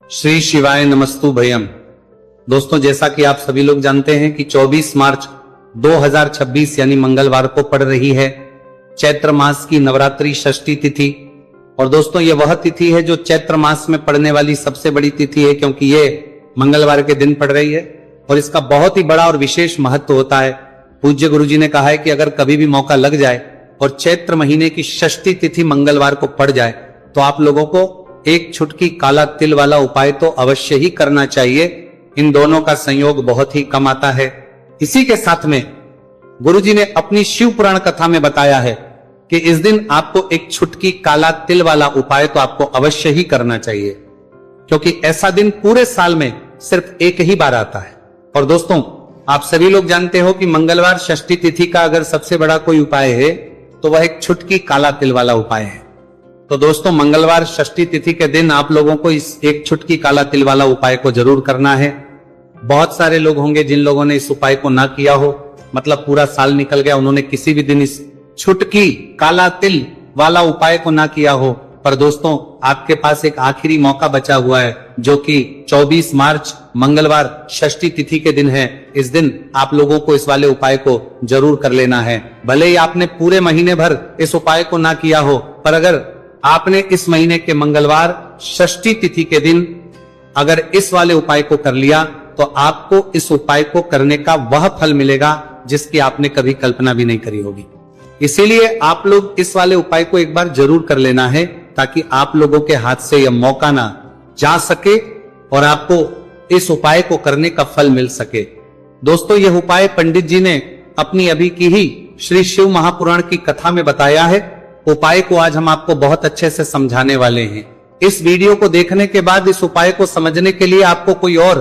श्री शिवाय नमस्तु भयम। दोस्तों, जैसा कि आप सभी लोग जानते हैं कि 24 मार्च 2026 यानी मंगलवार को पड़ रही है चैत्र मास की नवरात्रि षष्ठी तिथि। और दोस्तों, ये वह तिथि है जो चैत्र मास में पड़ने वाली सबसे बड़ी तिथि है, क्योंकि ये मंगलवार के दिन पड़ रही है और इसका बहुत ही बड़ा और विशेष महत्व होता है। पूज्य गुरुजी ने कहा है कि अगर कभी भी मौका लग जाए और चैत्र महीने की षष्ठी तिथि मंगलवार को पड़ जाए तो आप लोगों को एक छुटकी काला तिल वाला उपाय तो अवश्य ही करना चाहिए। इन दोनों का संयोग बहुत ही कम आता है। इसी के साथ में गुरुजी ने अपनी शिव पुराण कथा में बताया है कि इस दिन आपको एक छुटकी काला तिल वाला उपाय तो आपको अवश्य ही करना चाहिए, क्योंकि ऐसा दिन पूरे साल में सिर्फ एक ही बार आता है। और दोस्तों, आप सभी लोग जानते हो कि मंगलवार षष्ठी तिथि का अगर सबसे बड़ा कोई उपाय है तो वह एक छुटकी काला तिल वाला उपाय है। तो दोस्तों, मंगलवार षष्ठी तिथि के दिन आप लोगों को इस एक छुटकी काला तिल वाला उपाय को जरूर करना है। बहुत सारे लोग होंगे जिन लोगों ने इस उपाय को ना किया हो, मतलब पूरा साल निकल गया, उन्होंने किसी भी दिन इस छुटकी काला तिल वाला उपाय को ना किया हो। पर दोस्तों, आपके पास एक आखिरी मौका बचा हुआ है, जो कि 24 मार्च मंगलवार षष्ठी तिथि के दिन है। इस दिन आप लोगों को इस वाले उपाय को जरूर कर लेना है। भले ही आपने पूरे महीने भर इस उपाय को ना किया हो, पर अगर आपने इस महीने के मंगलवार षष्ठी तिथि के दिन अगर इस वाले उपाय को कर लिया तो आपको इस उपाय को करने का वह फल मिलेगा जिसकी आपने कभी कल्पना भी नहीं करी होगी। इसीलिए आप लोग इस वाले उपाय को एक बार जरूर कर लेना है, ताकि आप लोगों के हाथ से यह मौका ना जा सके और आपको इस उपाय को करने का फल मिल सके। दोस्तों, यह उपाय पंडित जी ने अपनी अभी की ही श्री शिव महापुराण की कथा में बताया है। उपाय को आज हम आपको बहुत अच्छे से समझाने वाले हैं। इस वीडियो को देखने के बाद इस उपाय को समझने के लिए आपको कोई और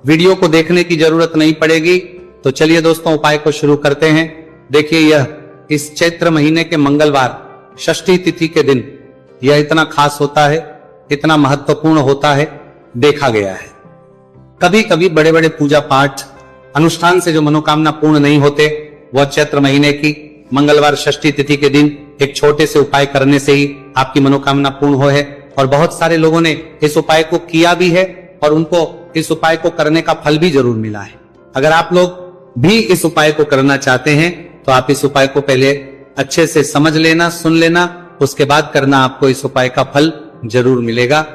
वीडियो को देखने की जरूरत नहीं पड़ेगी। तो चलिए दोस्तों, उपाय को शुरू करते हैं। देखिए, यह इस चैत्र महीने के मंगलवार षष्ठी तिथि के दिन यह इतना खास होता है, इतना महत्वपूर्ण होता है, देखा गया है। कभी कभी बड़े बड़े पूजा पाठ अनुष्ठान से जो मनोकामना पूर्ण नहीं होते, वह चैत्र महीने की मंगलवार षष्ठी तिथि के दिन एक छोटे से उपाय करने से ही आपकी मनोकामना पूर्ण हो है। और बहुत सारे लोगों ने इस उपाय को किया भी है और उनको इस उपाय को करने का फल भी जरूर मिला है। अगर आप लोग भी इस उपाय को करना चाहते हैं तो आप इस उपाय को पहले अच्छे से समझ लेना, सुन लेना, उसके बाद करना, आपको इस उपाय का फल जरूर मिलेगा।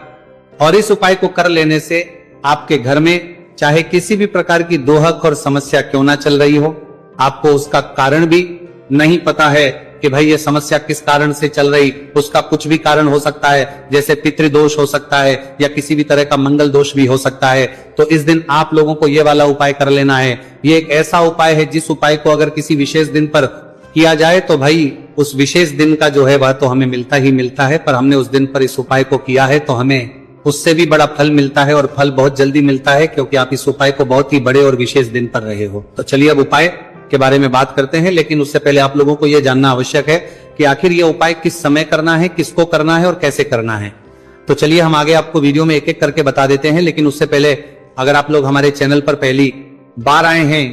और इस उपाय को कर लेने से आपके घर में चाहे किसी भी प्रकार की दोहक और समस्या क्यों ना चल रही हो, आपको उसका कारण भी नहीं पता है कि भाई ये समस्या किस कारण से चल रही, उसका कुछ भी कारण हो सकता है, जैसे पितृदोष हो सकता है या किसी भी तरह का मंगल दोष भी हो सकता है। तो इस दिन आप लोगों को ये वाला उपाय कर लेना है। ये एक ऐसा उपाय है जिस उपाय को अगर किसी विशेष दिन पर किया जाए तो भाई उस विशेष दिन का जो है वह तो हमें मिलता ही मिलता है, पर हमने उस दिन पर इस उपाय को किया है तो हमें उससे भी बड़ा फल मिलता है, और फल बहुत जल्दी मिलता है, क्योंकि आप इस उपाय को बहुत ही बड़े और विशेष दिन पर रहे हो। तो चलिए अब उपाय के बारे में बात करते हैं, लेकिन उससे पहले आप लोगों को यह जानना आवश्यक है कि आखिर यह उपाय किस समय करना है, किसको करना है और कैसे करना है। तो चलिए हम आगे आपको वीडियो में एक एक करके बता देते हैं। लेकिन उससे पहले अगर आप लोग हमारे चैनल पर पहली बार आए हैं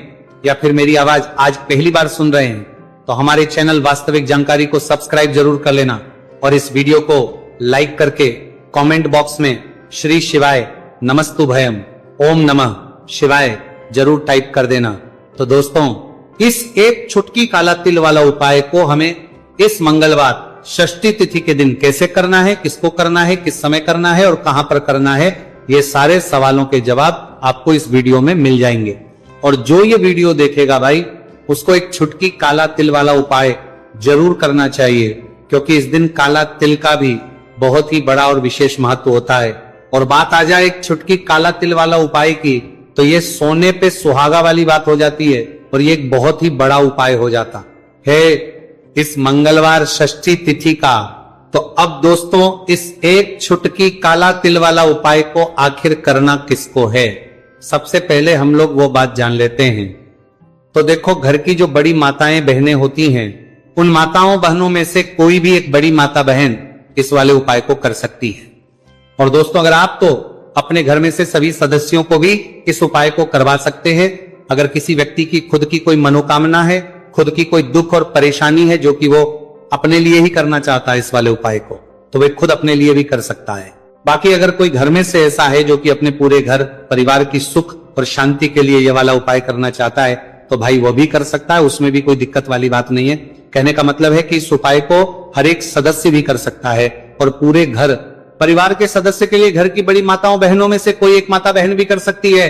या फिर मेरी आवाज आज पहली बार सुन रहे हैं तो हमारे चैनल वास्तविक जानकारी को सब्सक्राइब जरूर कर लेना, और इस वीडियो को लाइक करके कमेंट बॉक्स में श्री शिवाय नमस्तु भयम ओम नमः शिवाय जरूर टाइप कर देना। तो दोस्तों, इस एक छुटकी काला तिल वाला उपाय को हमें इस मंगलवार षष्ठी तिथि के दिन कैसे करना है, किसको करना है, किस समय करना है और कहां पर करना है, ये सारे सवालों के जवाब आपको इस वीडियो में मिल जाएंगे। और जो ये वीडियो देखेगा भाई, उसको एक छुटकी काला तिल वाला उपाय जरूर करना चाहिए, क्योंकि इस दिन काला तिल का भी बहुत ही बड़ा और विशेष महत्व होता है। और बात आ जाए एक छुटकी काला तिल वाला उपाय की, तो ये सोने पे सुहागा वाली बात हो जाती है और ये एक बहुत ही बड़ा उपाय हो जाता है इस मंगलवार षष्ठी तिथि का। तो अब दोस्तों, इस एक छुटकी काला तिल वाला उपाय को आखिर करना किसको है, सबसे पहले हम लोग वो बात जान लेते हैं। तो देखो, घर की जो बड़ी माताएं बहनें होती हैं, उन माताओं बहनों में से कोई भी एक बड़ी माता बहन इस वाले उपाय को कर सकती है। और दोस्तों, अगर आप तो अपने घर में से सभी सदस्यों को भी इस उपाय को करवा सकते हैं। अगर किसी व्यक्ति की खुद की कोई मनोकामना है, खुद की कोई दुख और परेशानी है जो कि वो अपने लिए ही करना चाहता है इस वाले उपाय को, तो वे खुद अपने लिए भी कर सकता है। बाकी अगर कोई घर में से ऐसा है जो कि अपने पूरे घर परिवार की सुख और शांति के लिए ये वाला उपाय करना चाहता है तो भाई वो भी कर सकता है, उसमें भी कोई दिक्कत वाली बात नहीं है। कहने का मतलब है कि इस उपाय को हर एक सदस्य भी कर सकता है और पूरे घर परिवार के सदस्य के लिए घर की बड़ी माताओं बहनों में से कोई एक माता बहन भी कर सकती है।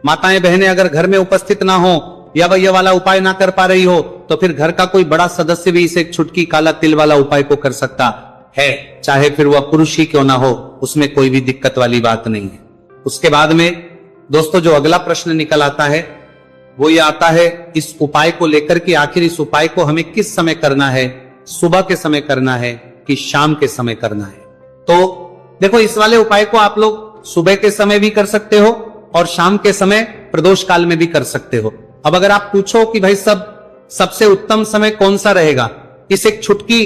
माताएं बहनें अगर घर में उपस्थित ना हो या वह ये वाला उपाय ना कर पा रही हो तो फिर घर का कोई बड़ा सदस्य भी इसे छुटकी काला तिल वाला उपाय को कर सकता है, चाहे फिर वह पुरुष ही क्यों ना हो, उसमें कोई भी दिक्कत वाली बात नहीं है। उसके बाद में दोस्तों जो अगला प्रश्न निकल आता है वो ये आता है इस उपाय को लेकर कि आखिर इस उपाय को हमें किस समय करना है, सुबह के समय करना है कि शाम के समय करना है। तो देखो इस वाले उपाय को आप लोग सुबह के समय भी कर सकते हो और शाम के समय प्रदोष काल में भी कर सकते हो। अब अगर आप पूछो कि भाई सबसे उत्तम समय कौन सा रहेगा इस एक छुटकी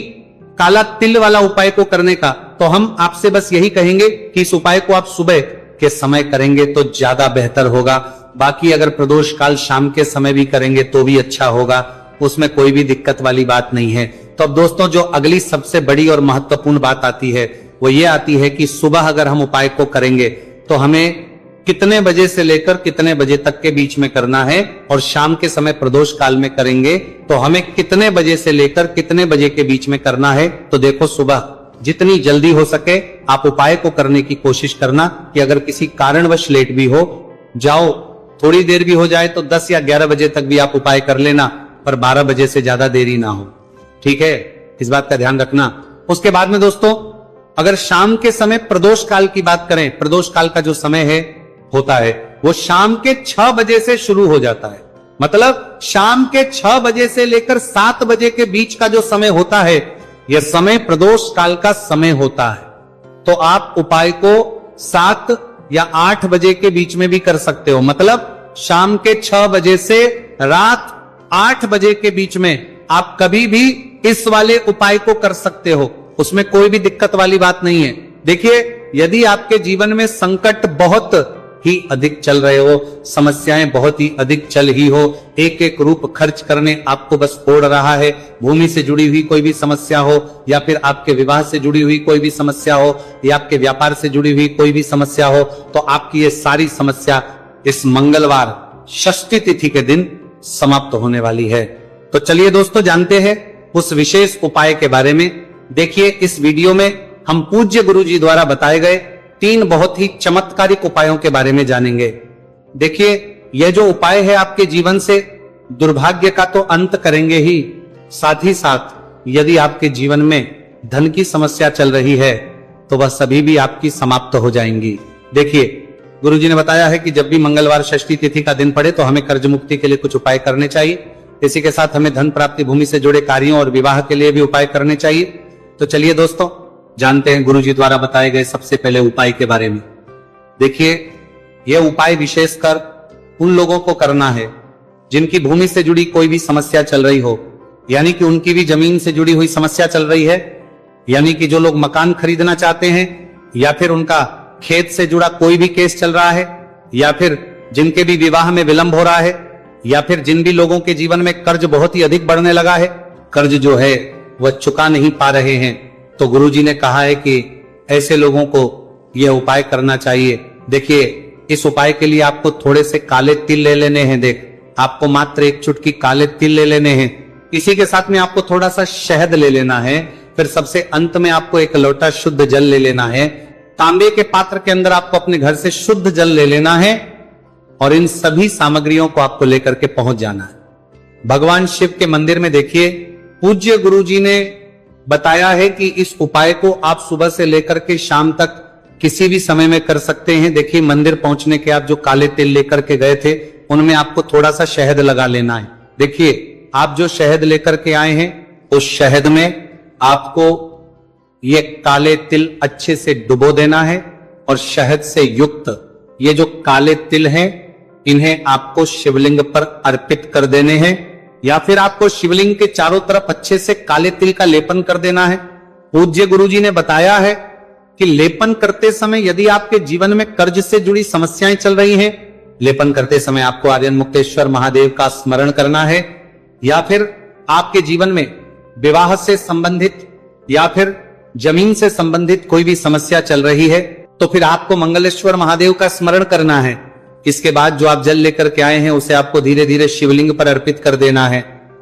काला तिल वाला उपाय को करने का, तो हम आपसे बस यही कहेंगे कि इस उपाय को आप सुबह के समय करेंगे तो ज्यादा बेहतर होगा। बाकी अगर प्रदोष काल शाम के समय भी करेंगे तो भी अच्छा होगा, उसमें कोई भी दिक्कत वाली बात नहीं है। तो अब दोस्तों जो अगली सबसे बड़ी और महत्वपूर्ण बात आती है वो ये आती है कि सुबह अगर हम उपाय को करेंगे तो हमें कितने बजे से लेकर कितने बजे तक के बीच में करना है, और शाम के समय प्रदोष काल में करेंगे तो हमें कितने बजे से लेकर कितने बजे के बीच में करना है। तो देखो सुबह जितनी जल्दी हो सके आप उपाय को करने की कोशिश करना कि अगर किसी कारणवश लेट भी हो जाओ, थोड़ी देर भी हो जाए तो 10 या 11 बजे तक भी आप उपाय कर लेना, पर 12 बजे से ज्यादा देरी ना हो, ठीक है, इस बात का ध्यान रखना। उसके बाद में दोस्तों अगर शाम के समय प्रदोष काल की बात करें, प्रदोष काल का जो समय है होता है वो शाम के 6 बजे से शुरू हो जाता है। मतलब शाम के 6 बजे से लेकर 7 बजे के बीच का जो समय होता है यह समय प्रदोष काल का समय होता है। तो आप उपाय को 7 या 8 बजे के बीच में भी कर सकते हो। मतलब शाम के 6 बजे से रात 8 बजे के बीच में आप कभी भी इस वाले उपाय को कर सकते हो, उसमें कोई भी दिक्कत वाली बात नहीं है। देखिए यदि आपके जीवन में संकट बहुत ही अधिक चल रहे हो, समस्याएं बहुत ही अधिक चल ही हो, एक एक रूप खर्च करने आपको बस ओढ़ रहा है, भूमि से जुड़ी हुई कोई भी समस्या हो या फिर आपके विवाह से जुड़ी हुई कोई भी समस्या हो या आपके व्यापार से जुड़ी हुई कोई भी समस्या हो, तो आपकी ये सारी समस्या इस मंगलवार षष्ठी तिथि के दिन समाप्त होने वाली है। तो चलिए दोस्तों जानते हैं उस विशेष उपाय के बारे में। देखिए इस वीडियो में हम पूज्य गुरु जी द्वारा बताए गए 3 बहुत ही चमत्कारिक उपायों के बारे में जानेंगे। देखिए यह जो उपाय है आपके जीवन से दुर्भाग्य का तो अंत करेंगे ही, साथ ही साथ यदि आपके जीवन में धन की समस्या चल रही है तो वह सभी भी आपकी समाप्त हो जाएंगी। देखिए गुरुजी ने बताया है कि जब भी मंगलवार षष्ठी तिथि का दिन पड़े तो हमें कर्ज मुक्ति के लिए कुछ उपाय करने चाहिए, इसी के साथ हमें धन प्राप्ति, भूमि से जुड़े कार्यों और विवाह के लिए भी उपाय करने चाहिए। तो चलिए दोस्तों जानते हैं गुरुजी द्वारा बताए गए सबसे पहले उपाय के बारे में। देखिए यह उपाय विशेषकर उन लोगों को करना है जिनकी भूमि से जुड़ी कोई भी समस्या चल रही हो, यानी कि उनकी भी जमीन से जुड़ी हुई समस्या चल रही है, यानी कि जो लोग मकान खरीदना चाहते हैं या फिर उनका खेत से जुड़ा कोई भी केस चल रहा है, या फिर जिनके भी विवाह में विलंब हो रहा है, या फिर जिन भी लोगों के जीवन में कर्ज बहुत ही अधिक बढ़ने लगा है, कर्ज जो है वह चुका नहीं पा रहे हैं, तो गुरुजी ने कहा है कि ऐसे लोगों को यह उपाय करना चाहिए। देखिए इस उपाय के लिए आपको थोड़े से काले तिल ले लेने हैं। देख आपको मात्र एक चुटकी काले तिल ले लेने हैं, इसी के साथ में आपको थोड़ा सा शहद ले लेना है, फिर सबसे अंत में आपको एक लोटा शुद्ध जल ले लेना है। तांबे के पात्र के अंदर आपको अपने घर से शुद्ध जल ले लेना है और इन सभी सामग्रियों को आपको लेकर के पहुंच जाना है। भगवान शिव के मंदिर में देखिए पूज्य गुरुजी ने बताया है कि इस उपाय को आप सुबह से लेकर के शाम तक किसी भी समय में कर सकते हैं। देखिए मंदिर पहुंचने के आप जो काले तिल लेकर के गए थे उनमें आपको थोड़ा सा शहद लगा लेना है। देखिए आप जो शहद लेकर के आए हैं उस शहद में आपको ये काले तिल अच्छे से डुबो देना है और शहद से युक्त ये जो काले तिल हैं इन्हें आपको शिवलिंग पर अर्पित कर देने हैं, या फिर आपको शिवलिंग के चारों तरफ अच्छे से काले तिल का लेपन कर देना है। पूज्य गुरुजी ने बताया है कि लेपन करते समय यदि आपके जीवन में कर्ज से जुड़ी समस्याएं चल रही हैं, लेपन करते समय आपको आर्यन मुक्तेश्वर महादेव का स्मरण करना है, या फिर आपके जीवन में विवाह से संबंधित या फिर जमीन से संबंधित कोई भी समस्या चल रही है तो फिर आपको मंगलेश्वर महादेव का स्मरण करना है। इसके बाद जो आप जल लेकर के आए हैं उसे आपको धीरे धीरे शिवलिंग पर अर्पित कर देना है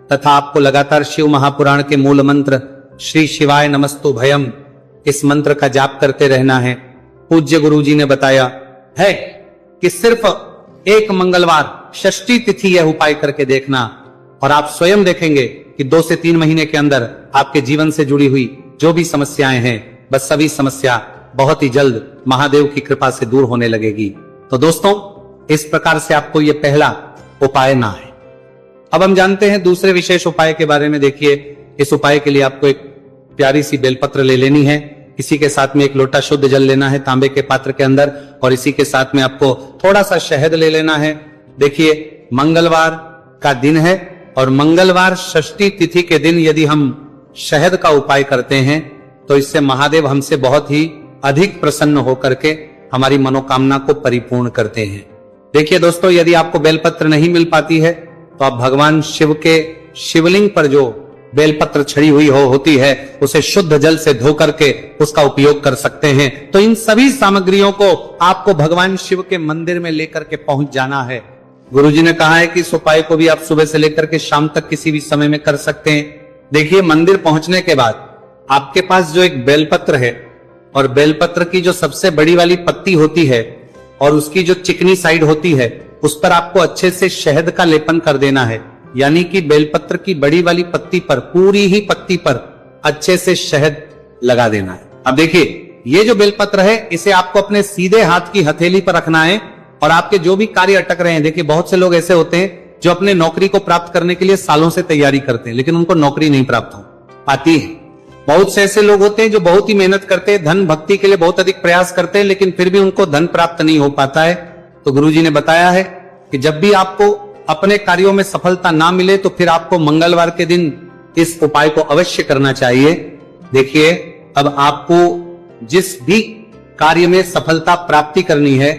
तथा आपको लगातार शिव महापुराण के मूल मंत्र श्री शिवाय नमस्तु भयम इस मंत्र का जाप करते रहना है। पूज्य गुरु जी ने बताया है कि सिर्फ एक मंगलवार षष्ठी तिथि यह उपाय करके देखना और आप स्वयं देखेंगे कि 2 से 3 महीने के अंदर आपके जीवन से जुड़ी हुई जो भी समस्याएं हैं बस सभी समस्या बहुत ही जल्द महादेव की कृपा से दूर होने लगेगी। तो दोस्तों इस प्रकार से आपको यह पहला उपाय ना है। अब हम जानते हैं दूसरे विशेष उपाय के बारे में। देखिए इस उपाय के लिए आपको एक प्यारी सी बेलपत्र ले लेनी है। इसी के साथ में 1 लोटा शुद्ध जल लेना है तांबे के पात्र के अंदर और इसी के साथ में आपको थोड़ा सा शहद ले लेना है। देखिए मंगलवार का दिन है और मंगलवार षष्ठी तिथि के दिन यदि हम शहद का उपाय करते हैं तो इससे महादेव हमसे बहुत ही अधिक प्रसन्न होकर के हमारी मनोकामना को परिपूर्ण करते हैं। देखिए दोस्तों यदि आपको बेलपत्र नहीं मिल पाती है तो आप भगवान शिव के शिवलिंग पर जो बेलपत्र छड़ी हुई होती है उसे शुद्ध जल से धो करके उसका उपयोग कर सकते हैं। तो इन सभी सामग्रियों को आपको भगवान शिव के मंदिर में लेकर के पहुंच जाना है। गुरुजी ने कहा है कि इस उपाय को भी आप सुबह से लेकर के शाम तक किसी भी समय में कर सकते हैं। देखिए मंदिर पहुंचने के बाद आपके पास जो एक बेलपत्र है और बेलपत्र की जो सबसे बड़ी वाली पत्ती होती है और उसकी जो चिकनी साइड होती है उस पर आपको अच्छे से शहद का लेपन कर देना है। यानी कि बेलपत्र की बड़ी वाली पत्ती पर पूरी ही पत्ती पर अच्छे से शहद लगा देना है। अब देखिए ये जो बेलपत्र है इसे आपको अपने सीधे हाथ की हथेली पर रखना है और आपके जो भी कार्य अटक रहे हैं। देखिए बहुत से लोग ऐसे होते हैं जो अपने नौकरी को प्राप्त करने के लिए सालों से तैयारी करते हैं लेकिन उनको नौकरी नहीं प्राप्त हो पाती है। बहुत से ऐसे लोग होते हैं जो बहुत ही मेहनत करते हैं, धन भक्ति के लिए बहुत अधिक प्रयास करते हैं लेकिन फिर भी उनको धन प्राप्त नहीं हो पाता है। तो गुरुजी ने बताया है कि जब भी आपको अपने कार्यों में सफलता ना मिले तो फिर आपको मंगलवार के दिन इस उपाय को अवश्य करना चाहिए। देखिए अब आपको जिस भी कार्य में सफलता प्राप्ति करनी है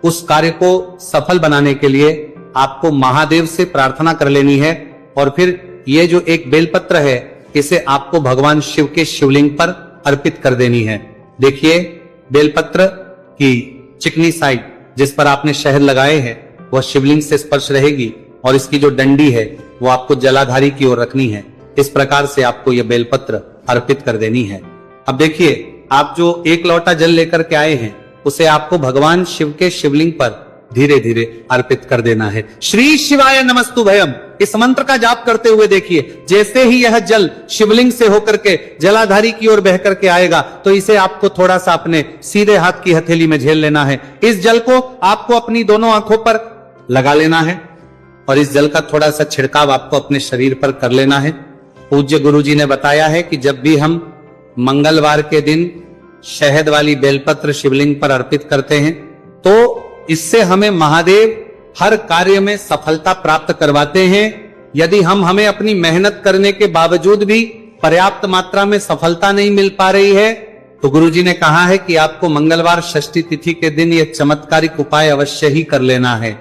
उस कार्य को सफल बनाने के लिए आपको महादेव से प्रार्थना कर लेनी है और फिर ये जो एक बेलपत्र है इसे आपको भगवान शिव के शिवलिंग पर अर्पित कर देनी है। देखिए बेलपत्र की चिकनी साइड जिस पर आपने शहद लगाए हैं वह शिवलिंग से स्पर्श रहेगी और इसकी जो डंडी है वो आपको जलाधारी की ओर रखनी है। इस प्रकार से आपको यह बेलपत्र अर्पित कर देनी है। अब देखिए आप जो 1 लोटा जल लेकर के आए हैं उसे आपको भगवान शिव के शिवलिंग पर धीरे धीरे अर्पित कर देना है। श्री शिवाय नमस्तु भयम इस मंत्र का जाप करते हुए देखिए जैसे ही यह जल शिवलिंग से होकर के जलाधारी की ओर बह करके आएगा तो इसे आपको थोड़ा सा अपने सीधे हाथ की हथेली में झेल लेना है। इस जल को आपको अपनी दोनों आंखों पर लगा लेना है और इस जल का थोड़ा सा छिड़काव आपको अपने शरीर पर कर लेना है। पूज्य गुरुजी ने बताया है कि जब भी हम मंगलवार के दिन शहद वाली बेलपत्र शिवलिंग पर अर्पित करते हैं तो इससे हमें महादेव हर कार्य में सफलता प्राप्त करवाते हैं। यदि हमें अपनी मेहनत करने के बावजूद भी पर्याप्त मात्रा में सफलता नहीं मिल पा रही है तो गुरुजी ने कहा है कि आपको मंगलवार षष्ठी तिथि के दिन यह चमत्कारिक उपाय अवश्य ही कर लेना है।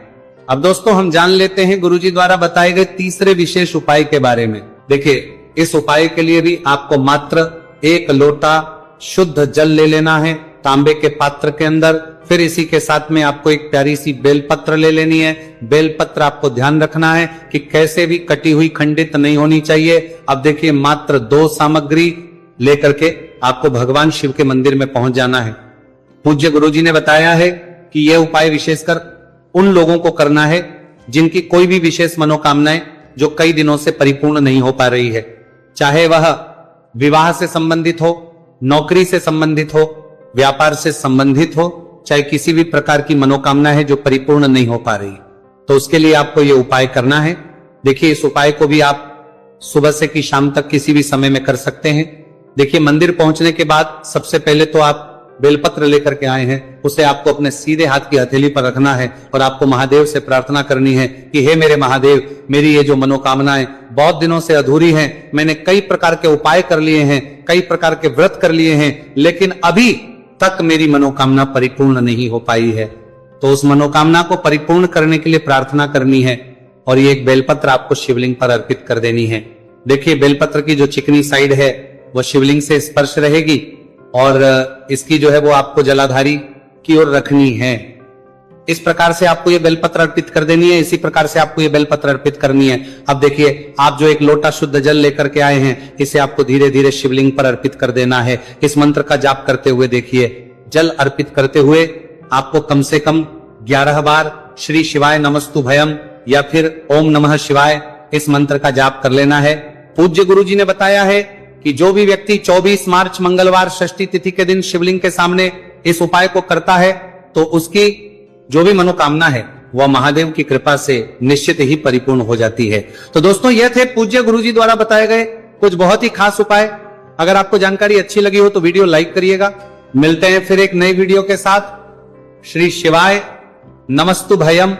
अब दोस्तों हम जान लेते हैं गुरुजी द्वारा बताए गए तीसरे विशेष उपाय के बारे में। देखिए इस उपाय के लिए भी आपको मात्र 1 लोटा शुद्ध जल ले लेना है तांबे के पात्र के अंदर। फिर इसी के साथ में आपको एक प्यारी सी बेलपत्र ले लेनी है। बेलपत्र आपको ध्यान रखना है कि कैसे भी कटी हुई खंडित नहीं होनी चाहिए। अब देखिए मात्र 2 सामग्री लेकर के आपको भगवान शिव के मंदिर में पहुंच जाना है। पूज्य गुरुजी ने बताया है कि यह उपाय विशेषकर उन लोगों को करना है जिनकी कोई भी विशेष मनोकामनाएं जो कई दिनों से परिपूर्ण नहीं हो पा रही है, चाहे वह विवाह से संबंधित हो, नौकरी से संबंधित हो, व्यापार से संबंधित हो, चाहे किसी भी प्रकार की मनोकामना है जो परिपूर्ण नहीं हो पा रही, तो उसके लिए आपको यह उपाय करना है। देखिए इस उपाय को भी आप सुबह से की शाम तक किसी भी समय में कर सकते हैं। देखिए मंदिर पहुंचने के बाद सबसे पहले तो आप बेलपत्र लेकर के आए हैं उसे आपको अपने सीधे हाथ की हथेली पर रखना है और आपको महादेव से प्रार्थना करनी है कि हे मेरे महादेव, मेरी ये जो मनोकामनाएं बहुत दिनों से अधूरी हैं, मैंने कई प्रकार के उपाय कर लिए हैं, कई प्रकार के व्रत कर लिए हैं, लेकिन अभी तक मेरी मनोकामना परिपूर्ण नहीं हो पाई है। तो उस मनोकामना को परिपूर्ण करने के लिए प्रार्थना करनी है और ये एक बेलपत्र आपको शिवलिंग पर अर्पित कर देनी है। देखिए बेलपत्र की जो चिकनी साइड है वो शिवलिंग से स्पर्श रहेगी और इसकी जो है वो आपको जलाधारी की ओर रखनी है। इस प्रकार से आपको ये बेलपत्र अर्पित कर देनी है, इसी प्रकार से आपको ये बेलपत्र अर्पित करनी है। अब देखिए, आप जो एक लोटा शुद्ध जल लेकर के आए हैं, इसे आपको धीरे धीरे शिवलिंग पर अर्पित कर देना है। इस मंत्र का जाप करते हुए देखिए, जल अर्पित करते हुए आपको कम से कम 11 बार श्री शिवाय नमस्तु भयम या फिर ओम नमः शिवाय इस मंत्र का जाप कर लेना है। पूज्य गुरु जी ने बताया है कि जो भी व्यक्ति 24 मार्च मंगलवार षष्ठी तिथि के दिन शिवलिंग के सामने इस उपाय को करता है तो उसकी जो भी मनोकामना है वह महादेव की कृपा से निश्चित ही परिपूर्ण हो जाती है। तो दोस्तों, यह थे पूज्य गुरु जी द्वारा बताए गए कुछ बहुत ही खास उपाय। अगर आपको जानकारी अच्छी लगी हो तो वीडियो लाइक करिएगा। मिलते हैं फिर एक नई वीडियो के साथ। श्री शिवाय नमस्तु भयम।